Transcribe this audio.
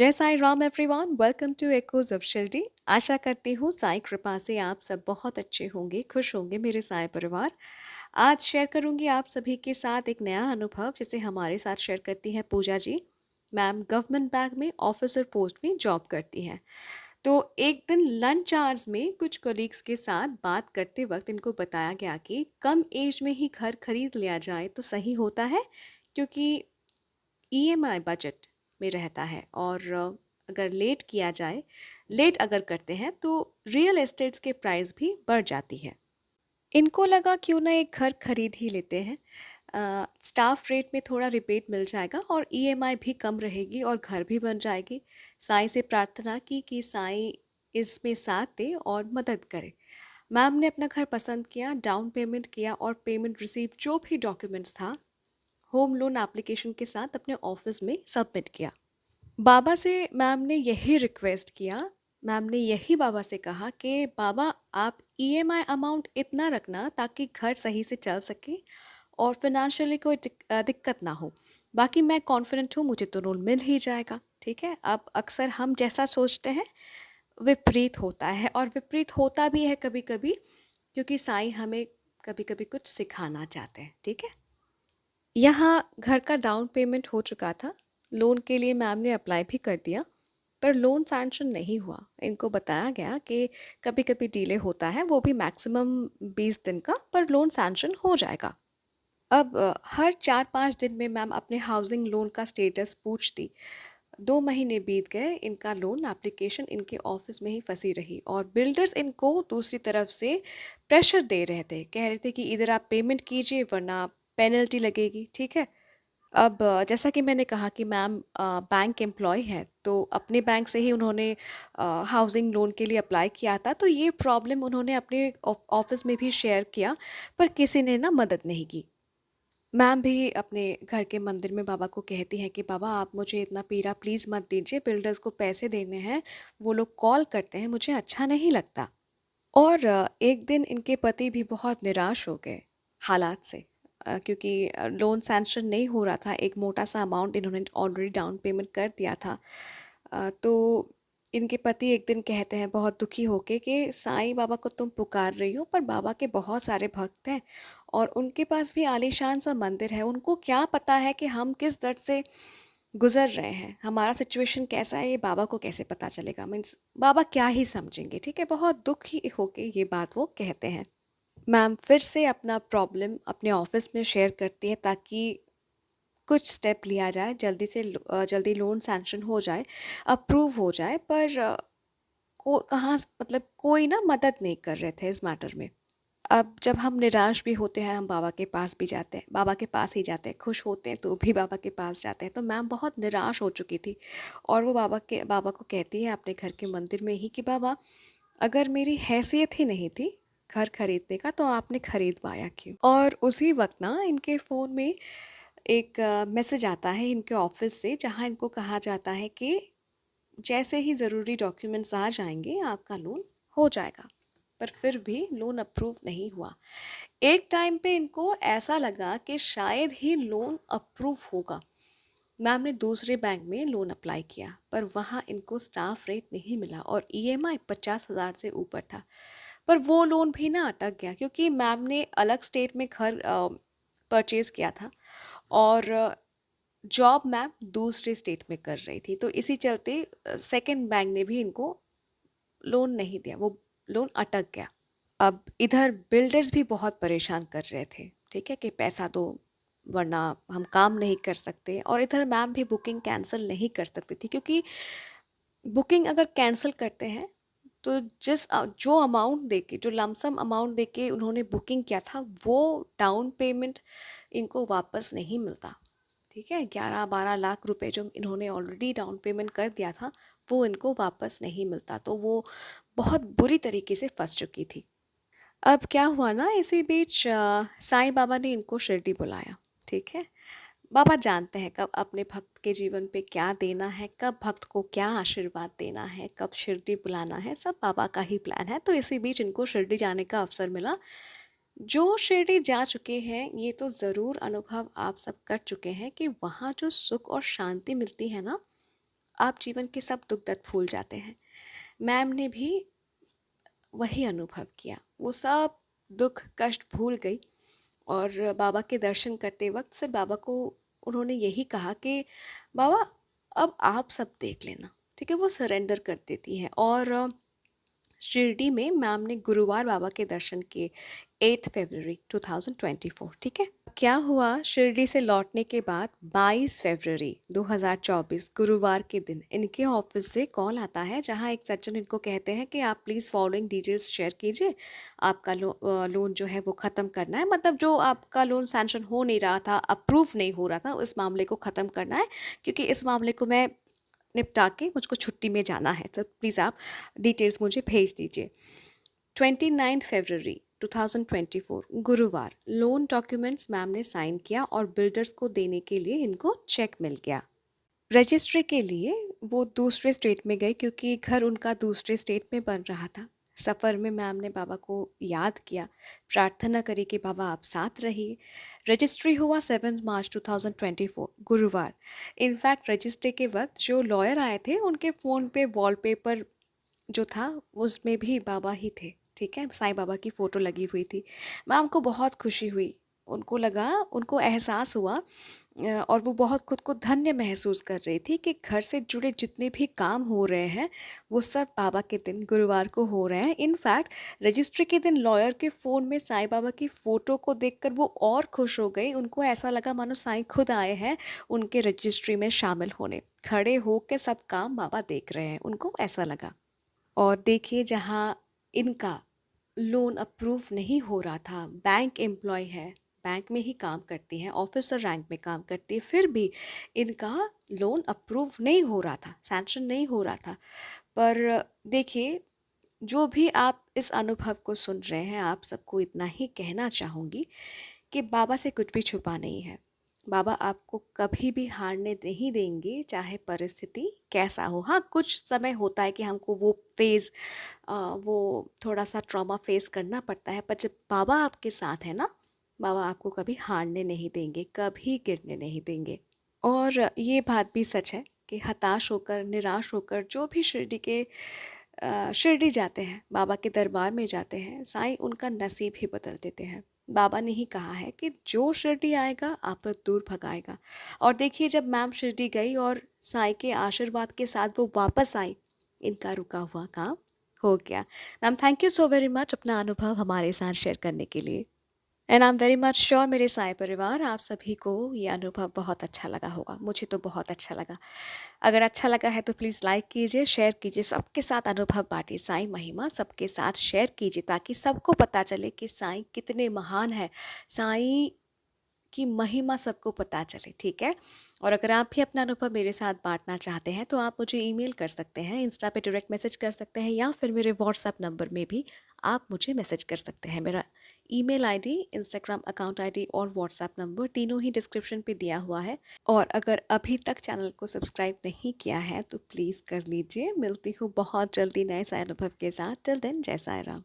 जय Sai Ram everyone, welcome to echoes of Shirdi. आशा करती हूँ साईं कृपा से आप सब बहुत अच्छे होंगे, खुश होंगे मेरे साईं परिवार। आज शेयर करूंगी आप सभी के साथ एक नया अनुभव जिसे हमारे साथ शेयर करती हैं पूजा जी। मैम गवर्नमेंट बैंक में ऑफिसर पोस्ट में जॉब करती हैं। तो एक दिन लंच आवर्स में कुछ कोलीग्स के साथ बात करते वक्त इनको बताया गया कि कम एज में ही घर खरीद लिया जाए तो सही होता है, क्योंकि ईएमआई बजट में रहता है और अगर लेट अगर करते हैं तो रियल एस्टेट्स के प्राइस भी बढ़ जाती है। इनको लगा क्यों ना एक घर खरीद ही लेते हैं। स्टाफ रेट में थोड़ा रिबेट मिल जाएगा और ईएमआई भी कम रहेगी और घर भी बन जाएगी। साईं से प्रार्थना की कि साईं इसमें साथ दे और मदद करे। मैम ने अपना घर पसंद किया, डाउन पेमेंट किया और पेमेंट रिसीव जो भी डॉक्यूमेंट्स था होम लोन एप्लीकेशन के साथ अपने ऑफिस में सबमिट किया। बाबा से मैम ने यही रिक्वेस्ट किया। मैम ने यही बाबा से कहा कि बाबा आप ईएमआई अमाउंट इतना रखना ताकि घर सही से चल सके और फिनेंशियली कोई दिक्कत ना हो। बाकी मैं कॉन्फिडेंट हूँ, मुझे तो लोन मिल ही जाएगा। ठीक है, अब अक्सर हम जैसा सोचते हैं विपरीत होता है, और विपरीत होता भी है कभी कभी, क्योंकि साईं हमें कभी कभी कुछ सिखाना चाहते हैं। ठीक है, यहाँ घर का डाउन पेमेंट हो चुका था। लोन के लिए मैम ने अप्लाई भी कर दिया, पर लोन सैंक्शन नहीं हुआ। इनको बताया गया कि कभी कभी डिले होता है, वो भी मैक्सिमम 20 दिन का, पर लोन सैंक्शन हो जाएगा। अब हर 4-5 दिन में मैम अपने हाउसिंग लोन का स्टेटस पूछती। 2 महीने बीत गए, इनका लोन एप्लीकेशन इनके ऑफिस में ही फंसी रही और बिल्डर्स इनको दूसरी तरफ से प्रेशर दे रहे थे, कह रहे थे कि इधर आप पेमेंट कीजिए वरना पेनल्टी लगेगी। ठीक है, अब जैसा कि मैंने कहा कि मैम बैंक एम्प्लॉय है, तो अपने बैंक से ही उन्होंने हाउसिंग लोन के लिए अप्लाई किया था, तो ये प्रॉब्लम उन्होंने अपने ऑफिस में भी शेयर किया, पर किसी ने ना मदद नहीं की। मैम भी अपने घर के मंदिर में बाबा को कहती हैं कि बाबा आप मुझे इतना पीड़ा प्लीज़ मत दीजिए, बिल्डर्स को पैसे देने हैं, वो लोग कॉल करते हैं, मुझे अच्छा नहीं लगता। और एक दिन इनके पति भी बहुत निराश हो गए हालात से, क्योंकि लोन सैंक्शन नहीं हो रहा था। एक मोटा सा अमाउंट इन्होंने ऑलरेडी डाउन पेमेंट कर दिया था। तो इनके पति एक दिन कहते हैं बहुत दुखी होके कि साईं बाबा को तुम पुकार रही हो, पर बाबा के बहुत सारे भक्त हैं और उनके पास भी आलीशान सा मंदिर है। उनको क्या पता है कि हम किस दर्द से गुजर रहे हैं, हमारा सिचुएशन कैसा है, ये बाबा को कैसे पता चलेगा। मीन्स बाबा क्या ही समझेंगे। ठीक है, बहुत दुखी होके ये बात वो कहते हैं। मैम फिर से अपना प्रॉब्लम अपने ऑफिस में शेयर करती है ताकि कुछ स्टेप लिया जाए, जल्दी लोन सैंक्शन हो जाए, अप्रूव हो जाए। पर को कहाँ मतलब कोई ना मदद नहीं कर रहे थे इस मैटर में। अब जब हम निराश भी होते हैं, हम बाबा के पास भी जाते हैं, बाबा के पास ही जाते हैं। खुश होते हैं तो भी बाबा के पास जाते हैं। तो मैम बहुत निराश हो चुकी थी और वो बाबा को कहती है अपने घर के मंदिर में ही कि बाबा अगर मेरी हैसियत ही नहीं थी घर खरीदने का तो आपने खरीदवाया क्यों। और उसी वक्त ना इनके फ़ोन में एक मैसेज आता है इनके ऑफिस से, जहाँ इनको कहा जाता है कि जैसे ही ज़रूरी डॉक्यूमेंट्स आ जाएंगे आपका लोन हो जाएगा। पर फिर भी लोन अप्रूव नहीं हुआ। एक टाइम पे इनको ऐसा लगा कि शायद ही लोन अप्रूव होगा। मैम ने दूसरे बैंक में लोन अप्लाई किया, पर वहाँ इनको स्टाफ रेट नहीं मिला और ईएमआई 50,000 से ऊपर था। पर वो लोन भी ना अटक गया, क्योंकि मैम ने अलग स्टेट में घर परचेज किया था और जॉब मैम दूसरे स्टेट में कर रही थी। तो इसी चलते सेकंड बैंक ने भी इनको लोन नहीं दिया, वो लोन अटक गया। अब इधर बिल्डर्स भी बहुत परेशान कर रहे थे, ठीक है, कि पैसा दो वरना हम काम नहीं कर सकते। और इधर मैम भी बुकिंग कैंसिल नहीं कर सकती थी, क्योंकि बुकिंग अगर कैंसिल करते हैं तो जो अमाउंट देके, जो लमसम अमाउंट देके उन्होंने बुकिंग किया था, वो डाउन पेमेंट इनको वापस नहीं मिलता। ठीक है, 11-12 लाख रुपए जो इन्होंने ऑलरेडी डाउन पेमेंट कर दिया था, वो इनको वापस नहीं मिलता। तो वो बहुत बुरी तरीके से फंस चुकी थी। अब क्या हुआ ना, इसी बीच साईं बाबा ने इनको शिरडी बुलाया। ठीक है, बाबा जानते हैं कब अपने भक्त के जीवन पे क्या देना है, कब भक्त को क्या आशीर्वाद देना है, कब शिरडी बुलाना है, सब बाबा का ही प्लान है। तो इसी बीच इनको शिरडी जाने का अवसर मिला। जो शिरडी जा चुके हैं ये तो ज़रूर अनुभव आप सब कर चुके हैं कि वहाँ जो सुख और शांति मिलती है ना, आप जीवन के सब दुख दर्द भूल जाते हैं। मैम ने भी वही अनुभव किया। वो सब दुख कष्ट भूल गई और बाबा के दर्शन करते वक्त से बाबा को उन्होंने यही कहा कि बाबा अब आप सब देख लेना, ठीक है। वो सरेंडर कर देती हैं और शिरडी में मैम ने गुरुवार बाबा के दर्शन किए 8 फरवरी 2024, ठीक है। क्या हुआ, शिरडी से लौटने के बाद 22 फरवरी 2024 गुरुवार के दिन इनके ऑफिस से कॉल आता है, जहां एक सज्जन इनको कहते हैं कि आप प्लीज़ फॉलोइंग डिटेल्स शेयर कीजिए। आपका लोन जो है वो ख़त्म करना है, मतलब जो आपका लोन सैंक्शन हो नहीं रहा था, अप्रूव नहीं हो रहा था, उस मामले को ख़त्म करना है, क्योंकि इस मामले को मैं निपटा के मुझको छुट्टी में जाना है, तो प्लीज़ आप डिटेल्स मुझे भेज दीजिए। 29 फरवरी 2024 गुरुवार लोन डॉक्यूमेंट्स मैम ने साइन किया और बिल्डर्स को देने के लिए इनको चेक मिल गया। रजिस्ट्री के लिए वो दूसरे स्टेट में गए क्योंकि घर उनका दूसरे स्टेट में बन रहा था। सफ़र में मैम ने बाबा को याद किया, प्रार्थना करी कि बाबा आप साथ रहिए। रजिस्ट्री हुआ 7 मार्च 2024 गुरुवार। इनफैक्ट रजिस्ट्री के वक्त जो लॉयर आए थे उनके फ़ोन पे वॉलपेपर जो था उसमें भी बाबा ही थे, ठीक है। साईं बाबा की फ़ोटो लगी हुई थी। मैम को बहुत खुशी हुई, उनको लगा, उनको एहसास हुआ और वो बहुत खुद को धन्य महसूस कर रही थी कि घर से जुड़े जितने भी काम हो रहे हैं वो सब बाबा के दिन गुरुवार को हो रहे हैं। इनफैक्ट रजिस्ट्री के दिन लॉयर के फ़ोन में साईं बाबा की फ़ोटो को देखकर वो और खुश हो गई। उनको ऐसा लगा मानो साईं खुद आए हैं उनके रजिस्ट्री में शामिल होने, खड़े हो के सब काम बाबा देख रहे हैं, उनको ऐसा लगा। और देखिए, जहाँ इनका लोन अप्रूव नहीं हो रहा था, बैंक एम्प्लॉय है, बैंक में ही काम करती हैं, ऑफिसर रैंक में काम करती है, फिर भी इनका लोन अप्रूव नहीं हो रहा था, सैंक्शन नहीं हो रहा था। पर देखिए, जो भी आप इस अनुभव को सुन रहे हैं, आप सबको इतना ही कहना चाहूँगी कि बाबा से कुछ भी छुपा नहीं है। बाबा आपको कभी भी हारने नहीं देंगे, चाहे परिस्थिति कैसा हो। हाँ, कुछ समय होता है कि हमको वो फेज़ वो थोड़ा-सा ट्रॉमा फेस करना पड़ता है, पर जब बाबा आपके साथ हैं ना, बाबा आपको कभी हारने नहीं देंगे, कभी गिरने नहीं देंगे। और ये बात भी सच है कि हताश होकर, निराश होकर जो भी शिरडी जाते हैं, बाबा के दरबार में जाते हैं, साईं उनका नसीब ही बदल देते हैं। बाबा ने ही कहा है कि जो शिरडी आएगा आपद दूर भगाएगा। और देखिए, जब मैम शिरडी गई और साईं के आशीर्वाद के साथ वो वापस आई, इनका रुका हुआ काम हो गया। Ma'am, thank you so very much अपना अनुभव हमारे साथ शेयर करने के लिए। And I am very much sure मेरे साईं परिवार, आप सभी को ये अनुभव बहुत अच्छा लगा होगा। मुझे तो बहुत अच्छा लगा। अगर अच्छा लगा है तो प्लीज़ लाइक कीजिए, शेयर कीजिए, सबके साथ अनुभव बांटिए। साईं महिमा सबके साथ शेयर कीजिए ताकि सबको पता चले कि साईं कितने महान है, साईं की महिमा सबको पता चले, ठीक है। और अगर आप भी अपना अनुभव मेरे साथ बांटना चाहते हैं तो आप मुझे ईमेल कर सकते हैं, इंस्टा पे डायरेक्ट मैसेज कर सकते हैं, या फिर मेरे व्हाट्सएप नंबर में भी आप मुझे मैसेज कर सकते हैं। मेरा email ID, Instagram account ID और व्हाट्सएप नंबर तीनों ही डिस्क्रिप्शन पे दिया हुआ है। और अगर अभी तक चैनल को सब्सक्राइब नहीं किया है तो प्लीज़ कर लीजिए। मिलती हूँ बहुत जल्दी नए से अनुभव के साथ। टिल देन, जय साईं राम।